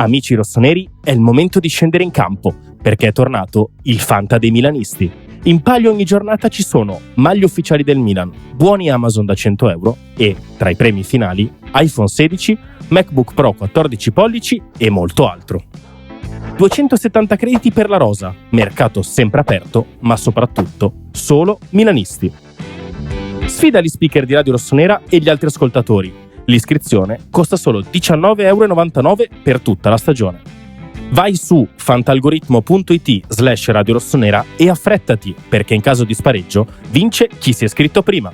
Amici rossoneri, è il momento di scendere in campo, perché è tornato il Fanta dei milanisti. In palio ogni giornata ci sono maglie ufficiali del Milan, buoni Amazon da 100 euro e, tra i premi finali, iPhone 16, MacBook Pro 14 pollici e molto altro. 270 crediti per la rosa, mercato sempre aperto, ma soprattutto solo milanisti. Sfida gli speaker di Radio Rossonera e gli altri ascoltatori. L'iscrizione costa solo 19,99 € per tutta la stagione. Vai su fantalgoritmo.it/Radio Rossonera e affrettati, perché in caso di spareggio vince chi si è iscritto prima.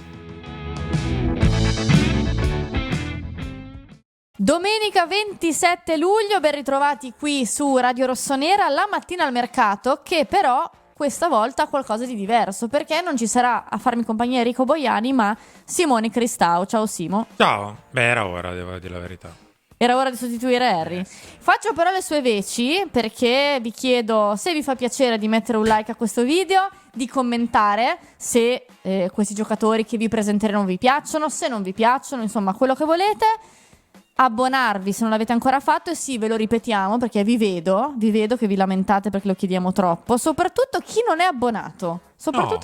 Domenica 27 luglio, ben ritrovati qui su Radio Rossonera, la mattina al mercato, che però questa volta ha qualcosa di diverso, perché non ci sarà a farmi compagnia Enrico Boiani, ma Simone Cristau. Ciao Simo. Ciao, era ora, devo dire la verità. Era ora di sostituire Harry. Faccio però le sue veci, perché vi chiedo, se vi fa piacere, di mettere un like a questo video, di commentare se questi giocatori che vi presenteremo vi piacciono, se non vi piacciono, insomma quello che volete. Abbonarvi se non l'avete ancora fatto, e sì, ve lo ripetiamo perché vi vedo che vi lamentate perché lo chiediamo troppo, soprattutto chi non è abbonato.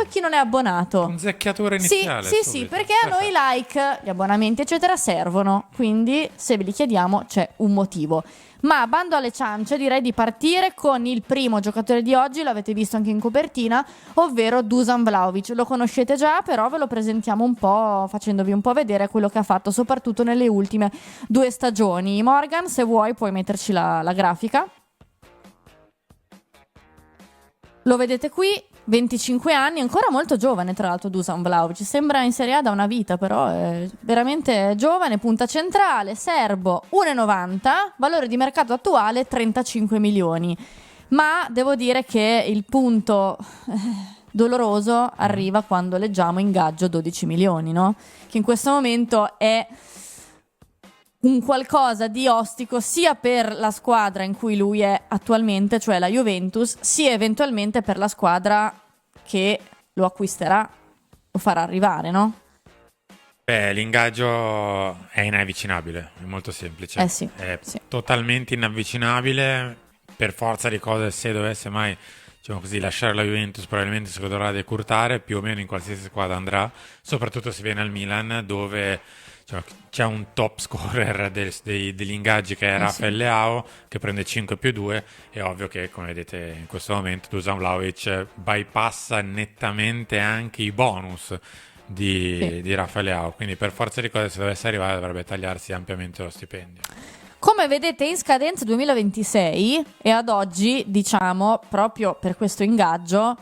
Chi non è abbonato. Un zecchiatore iniziale. Sì, perché a noi like, gli abbonamenti eccetera servono, quindi se ve li chiediamo c'è un motivo. Ma bando alle ciance, direi di partire con il primo giocatore di oggi, l'avete visto anche in copertina, ovvero Dusan Vlahovic. Lo conoscete già, però ve lo presentiamo un po', facendovi un po' vedere quello che ha fatto, soprattutto nelle ultime 2 stagioni. Morgan, se vuoi puoi metterci la grafica. Lo vedete qui, 25 anni, ancora molto giovane tra l'altro Dusan Vlahovic, sembra in Serie A da una vita, però è veramente giovane, punta centrale, serbo, 1,90, valore di mercato attuale 35 milioni. Ma devo dire che il punto doloroso arriva quando leggiamo ingaggio 12 milioni, no? Che in questo momento è un qualcosa di ostico sia per la squadra in cui lui è attualmente, cioè la Juventus, sia eventualmente per la squadra che lo acquisterà o farà arrivare, no? L'ingaggio è inavvicinabile, è molto semplice. Sì. Totalmente inavvicinabile, per forza di cose. Se dovesse mai, diciamo così, lasciare la Juventus, probabilmente si dovrà decurtare, più o meno in qualsiasi squadra andrà, soprattutto se viene al Milan, dove c'è un top scorer degli ingaggi che è Rafael Leao, che prende 5+2. È ovvio che, come vedete in questo momento, Dusan Vlahovic bypassa nettamente anche i bonus di Rafael Leao, quindi per forza di cose, se dovesse arrivare, dovrebbe tagliarsi ampiamente lo stipendio. Come vedete in scadenza 2026, e ad oggi, diciamo, proprio per questo ingaggio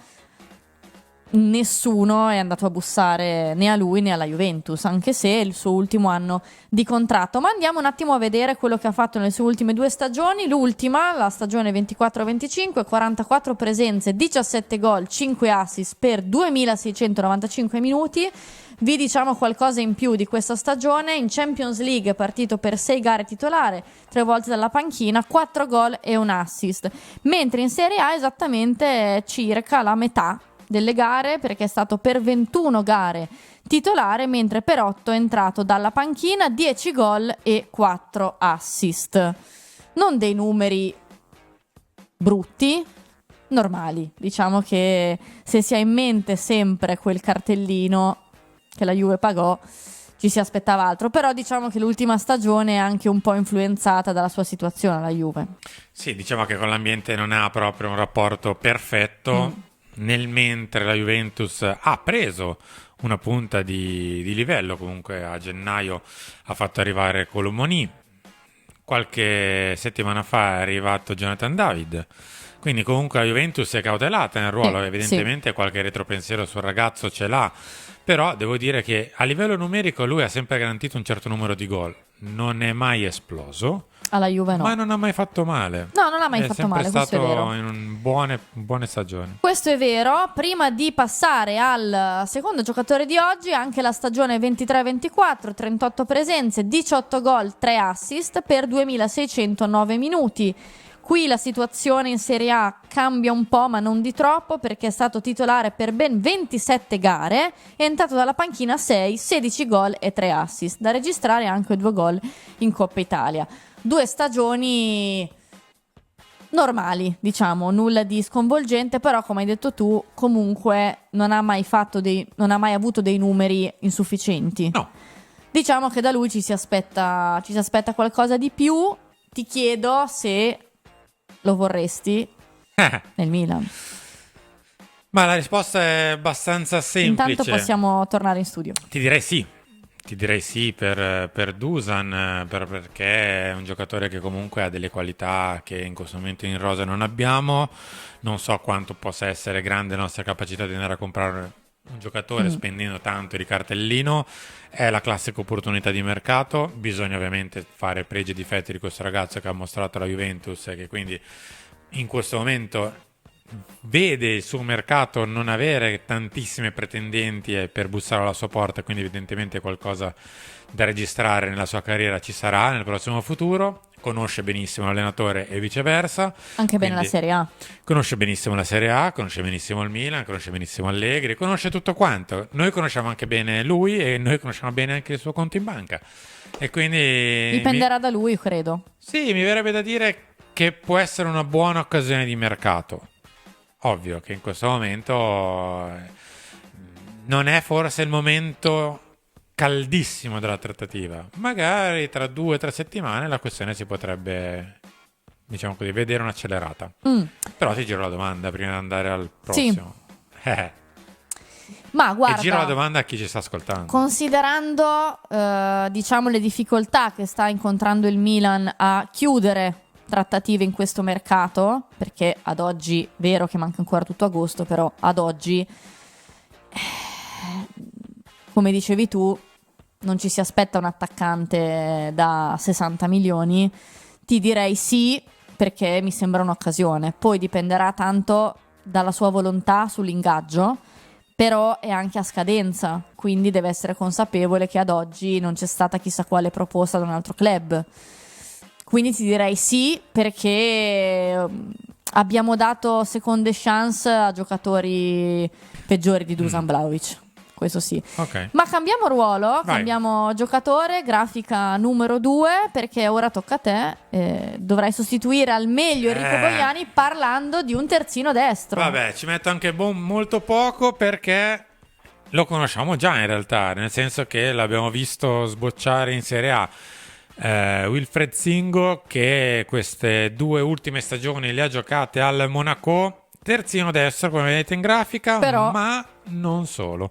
nessuno è andato a bussare né a lui né alla Juventus, anche se è il suo ultimo anno di contratto. Ma andiamo un attimo a vedere quello che ha fatto nelle sue ultime 2 stagioni. L'ultima, la stagione 24-25, 44 presenze, 17 gol, 5 assist per 2695 minuti. Vi diciamo qualcosa in più di questa stagione: in Champions League è partito per 6 gare titolare, 3 volte dalla panchina, 4 gol e un assist, mentre in Serie A esattamente circa la metà delle gare, perché è stato per 21 gare titolare, mentre per 8 è entrato dalla panchina, 10 gol e 4 assist. Non dei numeri brutti, normali. Diciamo che se si ha in mente sempre quel cartellino che la Juve pagò, ci si aspettava altro, però diciamo che l'ultima stagione è anche un po' influenzata dalla sua situazione, la Juve. Sì, diciamo che con l'ambiente non ha proprio un rapporto perfetto. Nel mentre la Juventus ha preso una punta di livello, comunque a gennaio ha fatto arrivare Colomoni, qualche settimana fa è arrivato Jonathan David, quindi comunque la Juventus è cautelata nel ruolo. Evidentemente qualche retropensiero sul ragazzo ce l'ha, però devo dire che a livello numerico lui ha sempre garantito un certo numero di gol, non è mai esploso. Alla Juve no. Ma non ha mai fatto male. No, non ha mai fatto male, questo è vero. È sempre stato in buone stagioni. Questo è vero. Prima di passare al secondo giocatore di oggi, anche la stagione 23-24, 38 presenze, 18 gol, 3 assist per 2609 minuti. Qui la situazione in Serie A cambia un po', ma non di troppo, perché è stato titolare per ben 27 gare, è entrato dalla panchina 6, 16 gol e 3 assist, da registrare anche 2 gol in Coppa Italia. 2 stagioni normali, diciamo, nulla di sconvolgente, però come hai detto tu, comunque non ha mai avuto dei numeri insufficienti. No. Diciamo che da lui ci si aspetta qualcosa di più. Ti chiedo se lo vorresti nel Milan. Ma la risposta è abbastanza semplice. Intanto possiamo tornare in studio. Ti direi sì per Dusan, perché è un giocatore che comunque ha delle qualità che in questo momento in rosa non abbiamo. Non so quanto possa essere grande la nostra capacità di andare a comprare un giocatore spendendo tanto di cartellino. È la classica opportunità di mercato. Bisogna ovviamente fare pregi e difetti di questo ragazzo che ha mostrato la Juventus e che quindi in questo momento vede il suo mercato non avere tantissime pretendenti per bussare alla sua porta, quindi evidentemente qualcosa da registrare nella sua carriera ci sarà nel prossimo futuro. Conosce benissimo l'allenatore e viceversa. Anche bene la Serie A. Conosce benissimo la Serie A, conosce benissimo il Milan, conosce benissimo Allegri, conosce tutto quanto. Noi conosciamo anche bene lui e noi conosciamo bene anche il suo conto in banca. E quindi dipenderà da lui, credo. Sì, mi verrebbe da dire che può essere una buona occasione di mercato. Ovvio che in questo momento non è forse il momento caldissimo della trattativa. Magari tra 2 o 3 settimane la questione si potrebbe, diciamo così, vedere un'accelerata. Però ti giro la domanda prima di andare al prossimo. Sì. Ma guarda, e giro la domanda a chi ci sta ascoltando. Considerando diciamo le difficoltà che sta incontrando il Milan a chiudere trattative in questo mercato, perché ad oggi, vero che manca ancora tutto agosto, però ad oggi come dicevi tu non ci si aspetta un attaccante da 60 milioni. Ti direi sì, perché mi sembra un'occasione. Poi dipenderà tanto dalla sua volontà sull'ingaggio, però è anche a scadenza, quindi deve essere consapevole che ad oggi non c'è stata chissà quale proposta da un altro club. Quindi ti direi sì, perché abbiamo dato seconde chance a giocatori peggiori di Dusan Vlahovic. Questo sì. Okay. Ma cambiamo ruolo, Vai. cambiamo giocatore, grafica numero 2, perché ora tocca a te. Dovrai sostituire al meglio Enrico Bogliani parlando di un terzino destro. Vabbè, ci metto anche molto poco perché lo conosciamo già in realtà, nel senso che l'abbiamo visto sbocciare in Serie A. Wilfred Singo, che queste 2 ultime stagioni le ha giocate al Monaco, terzino destro come vedete in grafica, però ma non solo.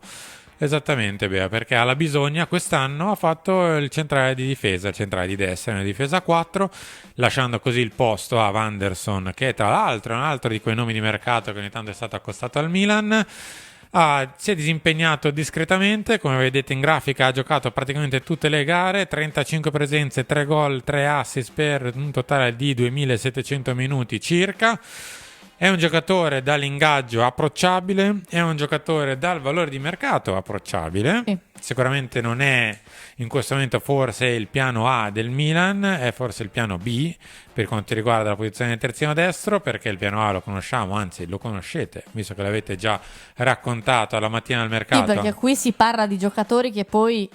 Esattamente, Bea, perché alla Bisogna quest'anno ha fatto il centrale di difesa, il centrale di destra nella difesa 4, lasciando così il posto a Wanderson, che tra l'altro è un altro di quei nomi di mercato che ogni tanto è stato accostato al Milan. Si è disimpegnato discretamente, come vedete in grafica ha giocato praticamente tutte le gare, 35 presenze, 3 gol, 3 assist per un totale di 2700 minuti circa. È un giocatore dall'ingaggio approcciabile, è un giocatore dal valore di mercato approcciabile. Sì. Sicuramente non è in questo momento forse il piano A del Milan, è forse il piano B per quanto riguarda la posizione del terzino destro, perché il piano A lo conosciamo, anzi lo conoscete, visto che l'avete già raccontato alla mattina del mercato. Sì, perché qui si parla di giocatori che poi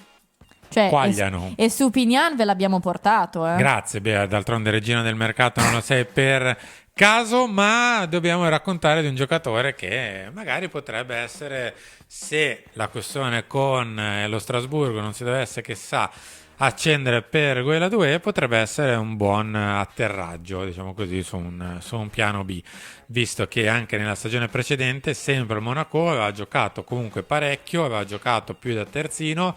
quagliano. E Stupinian ve l'abbiamo portato. Grazie, Bea, d'altronde regina del mercato non lo sei per caso, ma dobbiamo raccontare di un giocatore che magari potrebbe essere, se la questione con lo Strasburgo non si dovesse che sa accendere per quella 2, potrebbe essere un buon atterraggio, diciamo così, su un piano B, visto che anche nella stagione precedente sempre il Monaco aveva giocato comunque parecchio, aveva giocato più da terzino.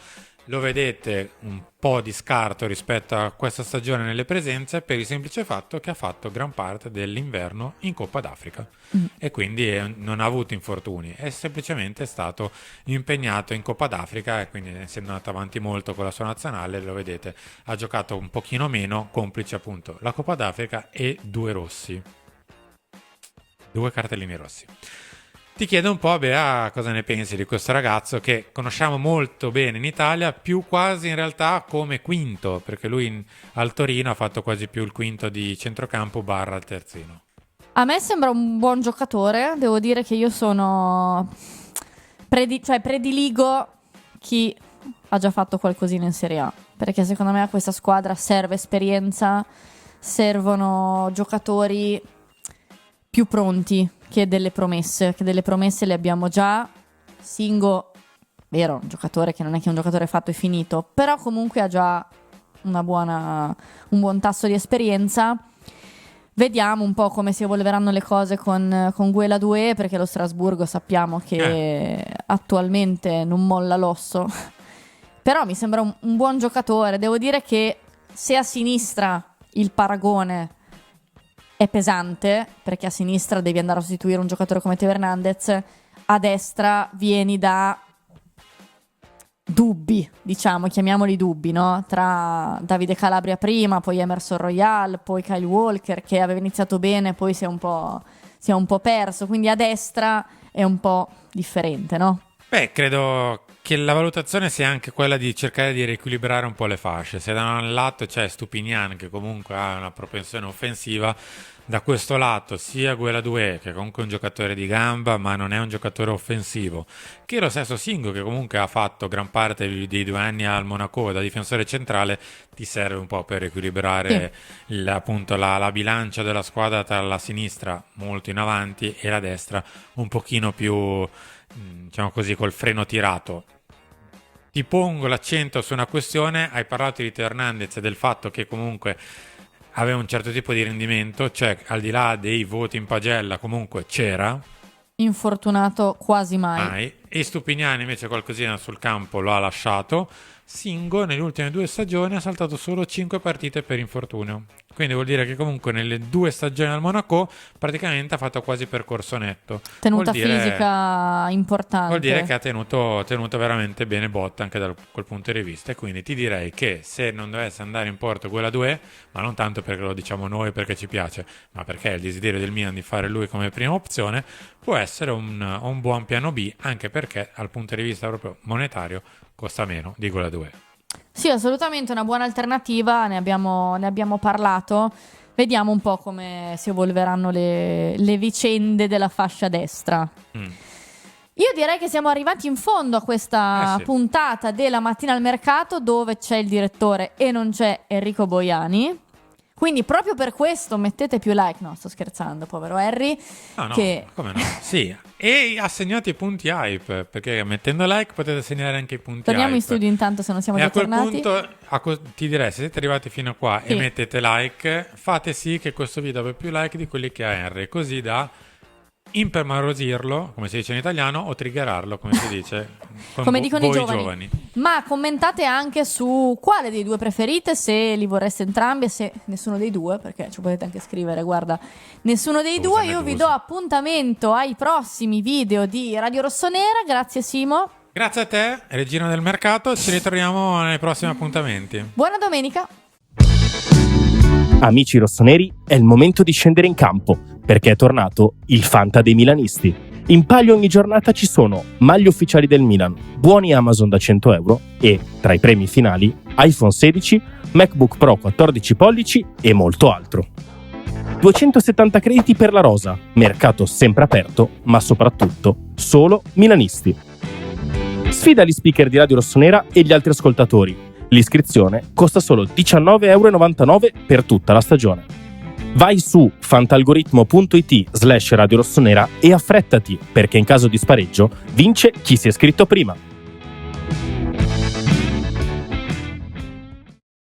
Lo vedete un po' di scarto rispetto a questa stagione nelle presenze, per il semplice fatto che ha fatto gran parte dell'inverno in Coppa d'Africa e quindi non ha avuto infortuni, è semplicemente stato impegnato in Coppa d'Africa e quindi, essendo andato avanti molto con la sua nazionale, lo vedete, ha giocato un pochino meno, complice appunto la Coppa d'Africa e 2 rossi, 2 cartellini rossi. Ti chiedo un po', Bea, cosa ne pensi di questo ragazzo che conosciamo molto bene in Italia, più quasi in realtà come quinto, perché lui al Torino ha fatto quasi più il quinto di centrocampo barra il terzino. A me sembra un buon giocatore, devo dire che io sono prediligo chi ha già fatto qualcosina in Serie A, perché secondo me a questa squadra serve esperienza, servono giocatori più pronti che delle promesse, le abbiamo già. Singo, vero, un giocatore che non è che un giocatore fatto e finito, però comunque ha già un buon tasso di esperienza. Vediamo un po' come si evolveranno le cose con Guela Doué, perché lo Strasburgo sappiamo che attualmente non molla l'osso. Però mi sembra un buon giocatore. Devo dire che se a sinistra il paragone è pesante, perché a sinistra devi andare a sostituire un giocatore come Teo Hernandez, a destra vieni da dubbi, diciamo, chiamiamoli dubbi, no? Tra Davide Calabria prima, poi Emerson Royal, poi Kyle Walker, che aveva iniziato bene, poi si è un po' perso, quindi a destra è un po' differente, no? Beh, credo che la valutazione sia anche quella di cercare di riequilibrare un po' le fasce. Se da un lato c'è Stupinian, che comunque ha una propensione offensiva, da questo lato sia Guela Doué, che comunque è un giocatore di gamba ma non è un giocatore offensivo, che lo stesso Singo, che comunque ha fatto gran parte dei 2 anni al Monaco da difensore centrale, ti serve un po' per equilibrare appunto la bilancia della squadra tra la sinistra molto in avanti e la destra un pochino più, diciamo così, col freno tirato. Ti pongo l'accento su una questione. Hai parlato di Teo Hernandez e del fatto che comunque aveva un certo tipo di rendimento, cioè al di là dei voti in pagella comunque c'era. Infortunato quasi mai. E Stupiniani invece qualcosina sul campo lo ha lasciato. Singo nelle ultime 2 stagioni ha saltato solo 5 partite per infortunio. Quindi vuol dire che comunque nelle 2 stagioni al Monaco praticamente ha fatto quasi percorso netto. Tenuta fisica importante. Vuol dire che ha tenuto veramente bene botta anche da quel punto di vista. E quindi ti direi che se non dovesse andare in porto Guela Doué, ma non tanto perché lo diciamo noi perché ci piace, ma perché è il desiderio del Milan di fare lui come prima opzione, può essere un buon piano B, anche perché dal punto di vista proprio monetario costa meno di Guela Doué. Sì, assolutamente una buona alternativa, ne abbiamo parlato. Vediamo un po' come si evolveranno le vicende della fascia destra. Io direi che siamo arrivati in fondo a questa puntata della Mattina al Mercato, dove c'è il direttore e non c'è Enrico Boiani. Quindi proprio per questo mettete più like. No, sto scherzando, povero Harry. No, come no? Sì, e assegnate i punti hype, perché mettendo like potete assegnare anche i punti Torniamo hype. in studio intanto, se non siamo già tornati. E a quel punto ti direi, se siete arrivati fino a qua e mettete like, fate sì che questo video abbia più like di quelli che ha Henry, così da impermarosirlo, come si dice in italiano, o triggerarlo, come si dice come dicono i giovani. Ma commentate anche su quale dei 2 preferite, se li vorreste entrambi e se nessuno dei 2, perché ci potete anche scrivere, guarda, nessuno dei 2. Io vi do appuntamento ai prossimi video di Radio Rossonera. Grazie Simo. Grazie a te, regina del mercato, ci ritroviamo nei prossimi appuntamenti. Buona domenica. Amici rossoneri, è il momento di scendere in campo, perché è tornato il Fanta dei milanisti. In palio ogni giornata ci sono maglie ufficiali del Milan, buoni Amazon da 100 euro e, tra i premi finali, iPhone 16, MacBook Pro 14 pollici e molto altro. 270 crediti per la rosa, mercato sempre aperto, ma soprattutto solo milanisti. Sfida gli speaker di Radio Rossonera e gli altri ascoltatori. L'iscrizione costa solo 19,99 € per tutta la stagione. Vai su fantalgoritmo.it/Radio Rossonera e affrettati, perché in caso di spareggio vince chi si è iscritto prima.